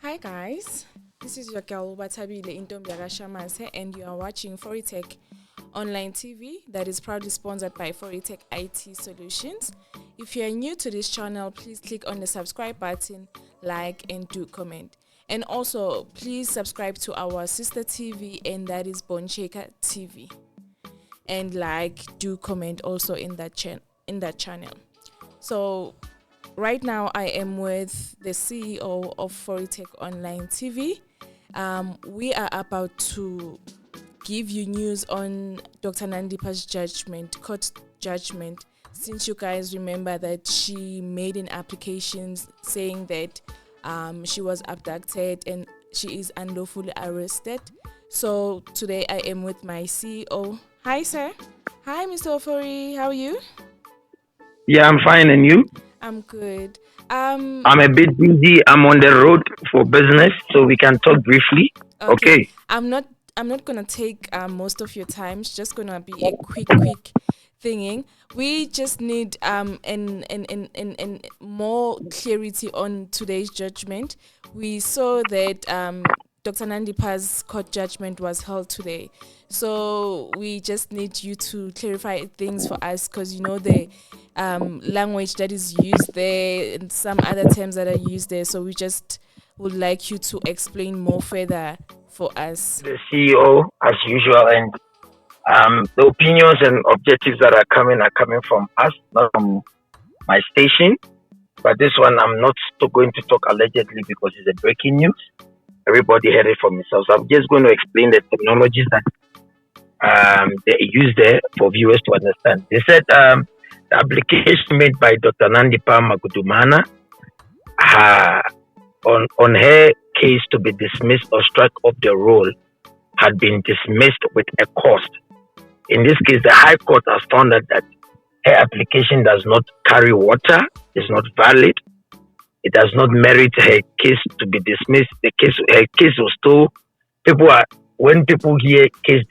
Hi guys, this is your girl Batabile Intombiaga Shamase and you are watching Foritech Online TV that is proudly sponsored by Foritech IT Solutions. If you are new to this channel, please click on the subscribe button, like and do comment. And also, please subscribe to our sister TV and that is Boncheka TV. And do comment also in that channel. So right now, I am with the CEO of Foritech Online TV. We are about to give you news on Dr. Nandipa's court judgment, since you guys remember that she made an application saying that she was abducted and she is unlawfully arrested. So today I am with my CEO. Hi, sir. Hi, Mr. Ofori. How are you? Yeah, I'm fine, and you? I'm good. I'm a bit busy. I'm on the road for business, so we can talk briefly. Okay. Okay. I'm not gonna take most of your time. It's just gonna be a quick thinging. We just need and more clarity on today's judgment. We saw that Dr. Nandipa's court judgment was held today. So we just need you to clarify things for us, because you know the language that is used there and some other terms that are used there. So we just would like you to explain more further for us. The CEO, as usual, and the opinions and objectives that are coming from us, not from my station. But this one, I'm not going to talk allegedly because it's a breaking news. Everybody heard it from himself. So I'm just going to explain the technologies that they use there for viewers to understand. They said the application made by Dr. Nandipa Magudumana on her case to be dismissed or struck off the roll had been dismissed with a cost. In this case, the High Court has found that her application does not carry water, is not valid. It does not merit her case to be dismissed. Her case was still, when people hear case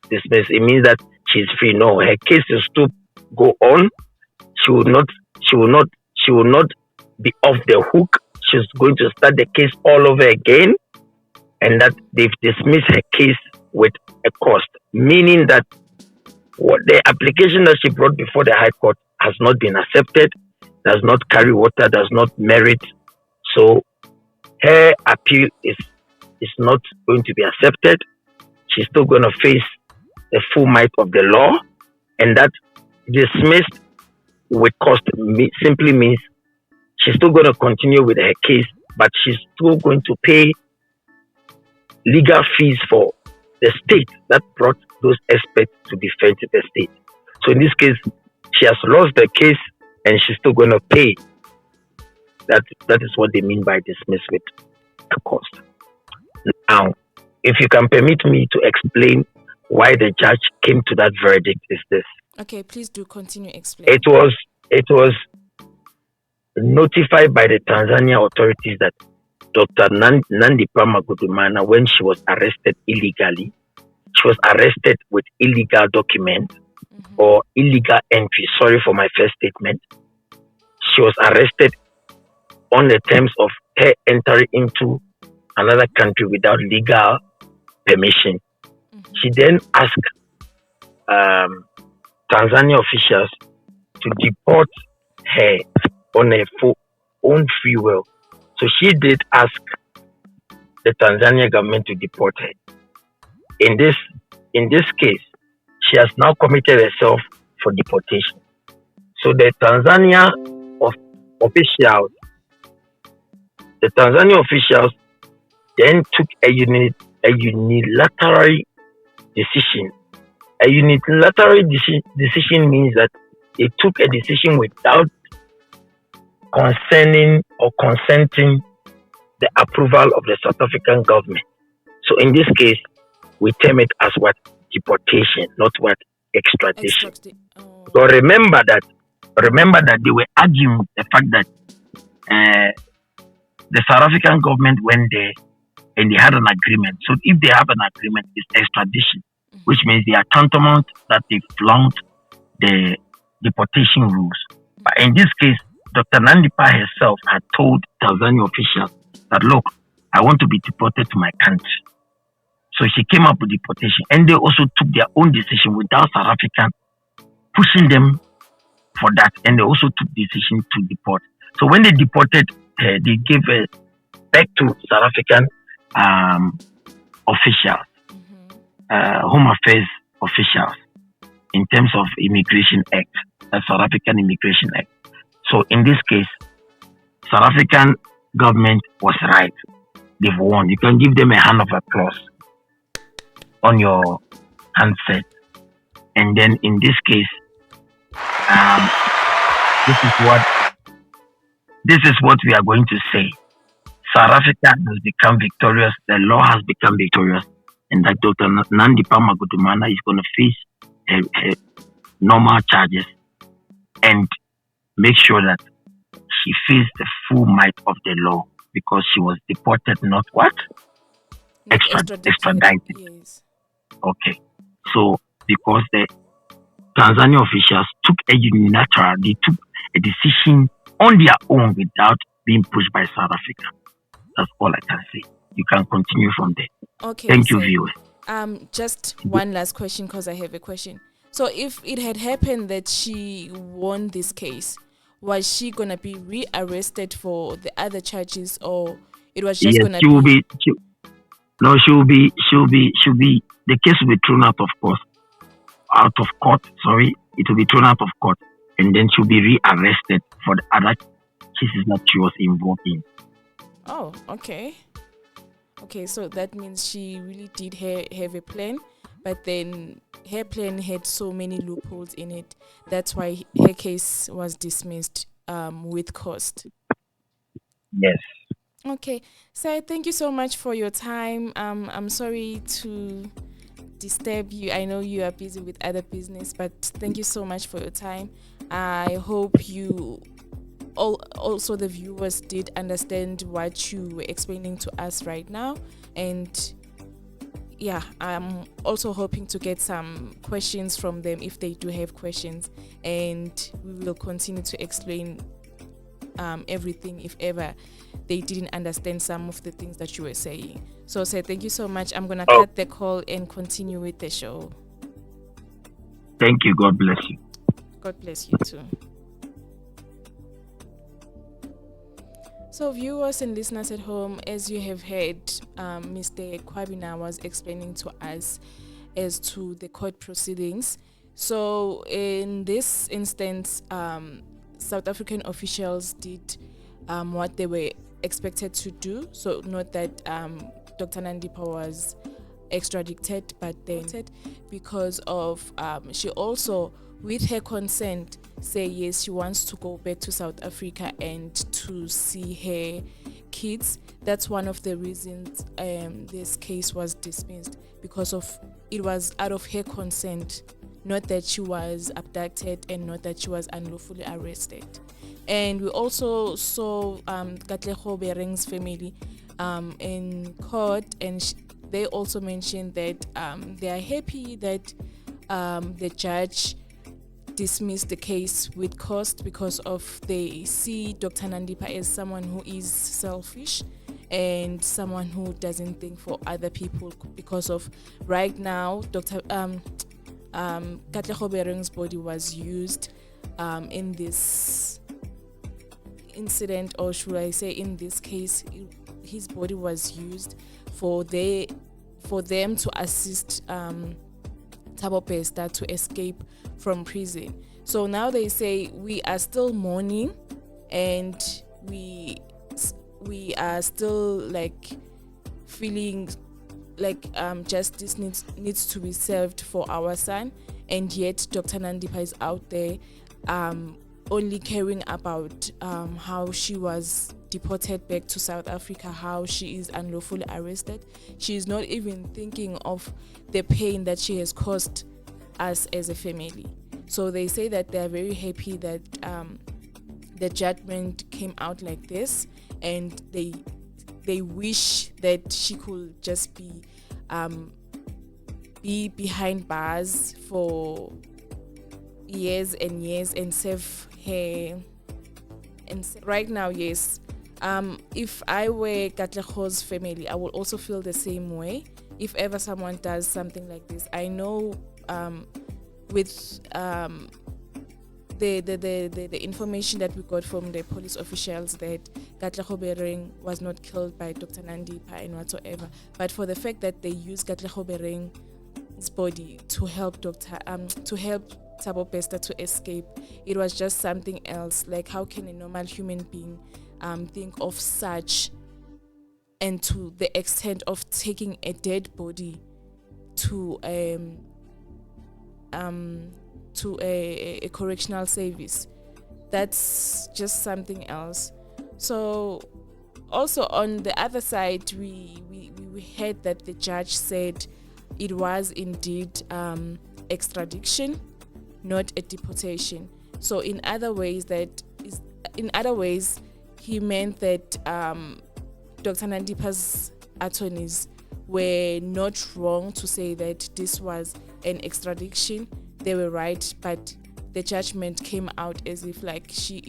dismissed, it means that she's free. No, her case is still go on. She will not be off the hook. She's going to start the case all over again, and that they've dismissed her case with a cost, meaning that what the application that she brought before the High Court has not been accepted, does not carry water, does not merit. So her appeal is not going to be accepted. She's still going to face the full might of the law, and that dismissed with cost simply means she's still going to continue with her case, but she's still going to pay legal fees for the state that brought those experts to defend the state. So in this case, she has lost the case and she's still going to pay. That is what they mean by dismiss with a cost. Now, if you can permit me to explain why the judge came to that verdict, is this. Okay, please do continue explaining. It was notified by the Tanzania authorities that Dr. Nandipa Magudumana, when she was arrested illegally, she was arrested with illegal documents or illegal entry. Sorry for my first statement. She was arrested on the terms of her entering into another country without legal permission. She then asked Tanzania officials to deport her on her own free will. So she did ask the Tanzania government to deport her. In this case, she has now committed herself for deportation. So the Tanzania officials then took a unilateral decision. A unilateral decision means that they took a decision without consenting the approval of the South African government. So in this case, we term it as what? Deportation, not what? Extradition. So remember that they were arguing the fact that the South African government went there and they had an agreement. So if they have an agreement, it's extradition, which means they are tantamount that they flouted the deportation rules. But in this case, Dr. Nandipa herself had told Tanzania officials that, look, I want to be deported to my country. So she came up with deportation, and they also took their own decision without South African pushing them for that, and they also took decision to deport. So when they deported her, they gave her back to South African officials, Home Affairs officials, in terms of Immigration Act, the South African Immigration Act. So in this case, South African government was right. They've won. You can give them a hand of applause on your handset. And then in this case, um, this is what we are going to say. South Africa has become victorious. The law has become victorious, and that Dr. Nandipha Magudumana is going to face her normal charges and make sure that she feels the full might of the law, because she was deported, not what? Extradited. Yes. Okay. So because the Tanzania officials took they took a decision on their own without being pushed by South Africa. That's all I can say. You can continue from there. Okay. Thank you, viewer. Just one last question, because I have a question. So if it had happened that she won this case, was she gonna be rearrested for the other charges, or it was just gonna be? She will be. The case will be thrown out of court. Sorry, it will be thrown out of court, and then she'll be rearrested for the other cases that she was involved in. Oh, okay. Okay, so that means she really did have a plan, but then her plan had so many loopholes in it. That's why her case was dismissed with cost. Yes. Okay, so thank you so much for your time. I'm sorry to disturb you. I know you are busy with other business, but thank you so much for your time. I hope you also the viewers did understand what you were explaining to us right now, and yeah, I'm also hoping to get some questions from them if they do have questions, and we will continue to explain everything if ever they didn't understand some of the things that you were saying. So thank you so much. I'm gonna cut the call and continue with the show. Thank you. God bless you. God bless you too. So viewers and listeners at home, as you have heard, Mr. Kwabina was explaining to us as to the court proceedings. So in this instance, South African officials did what they were expected to do. So not that Dr. Nandipha was extradited, but then because of she also, with her consent, say yes, she wants to go back to South Africa and to see her kids. That's one of the reasons this case was dismissed, because of it was out of her consent, not that she was abducted and not that she was unlawfully arrested. And we also saw Katlego Bering's family in court, and they also mentioned that they are happy that the judge dismissed the case with cost, because of they see Dr. Nandipha as someone who is selfish and someone who doesn't think for other people, because of right now Dr. Katlego Bering's body was used in this incident, or should I say in this case, his body was used for them to assist Thabo Bester to escape from prison. So now they say we are still mourning, and we are still like feeling like justice needs to be served for our son, and yet Dr. Nandipha is out there only caring about how she was deported back to South Africa, how she is unlawfully arrested. She is not even thinking of the pain that she has caused us as a family. So they say that they are very happy that the judgment came out like this, and they wish that she could just be behind bars for years and years and serve her. And right now, yes, If I were Katleho's family, I would also feel the same way. If ever someone does something like this, I know with the information that we got from the police officials that Katleho Bereng was not killed by Dr. Nandipa and whatsoever. But for the fact that they used Katleho Bereng's body to help Thabo Bester to escape, it was just something else. Like, how can a normal human being think of such, and to the extent of taking a dead body to a correctional service? That's just something else. So also on the other side, we heard that the judge said it was indeed extradition, not a deportation. So in other ways, he meant that Dr. Nandipa's attorneys were not wrong to say that this was an extradition. They were right, but the judgment came out as if like she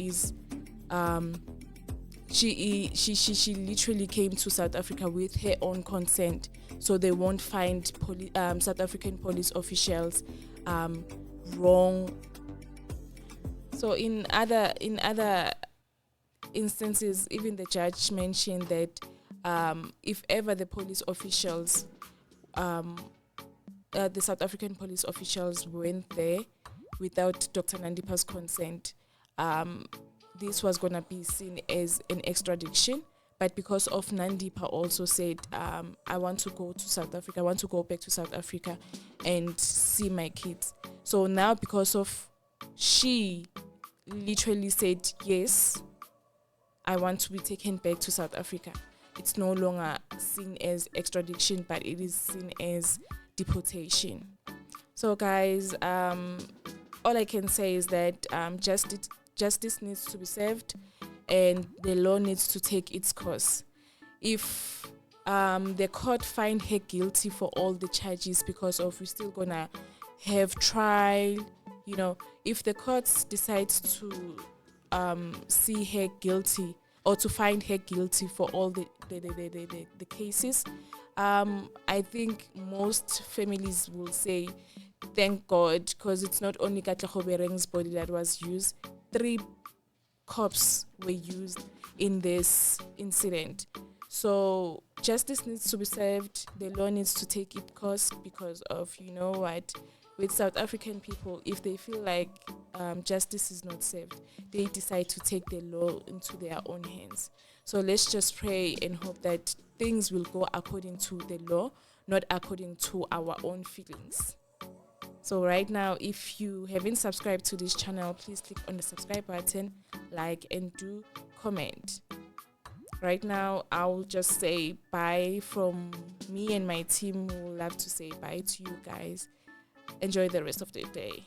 literally came to South Africa with her own consent, so they won't find South African police officials wrong. So in other instances, even the judge mentioned that if ever the police officials, the South African police officials went there without Dr. Nandipa's consent, this was going to be seen as an extradition. But because of Nandipa also said, I want to go to South Africa, I want to go back to South Africa and see my kids. So now, because of she literally said, yes, I want to be taken back to South Africa, it's no longer seen as extradition, but it is seen as deportation. So guys, all I can say is that justice needs to be served, and the law needs to take its course. If the court find her guilty for all the charges, because of we're still gonna have trial, if the courts decides to see her guilty or to find her guilty for all the cases, I think most families will say thank God, because it's not only Katleho Bereng's body that was used. 3 cops were used in this incident. So justice needs to be served. The law needs to take its course, because of, with South African people, if they feel like justice is not served, they decide to take the law into their own hands. So let's just pray and hope that things will go according to the law, not according to our own feelings. So right now, if you haven't subscribed to this channel, please click on the subscribe button, like, and do comment. Right now, I'll just say bye from me and my team. We would love to say bye to you guys. Enjoy the rest of the day.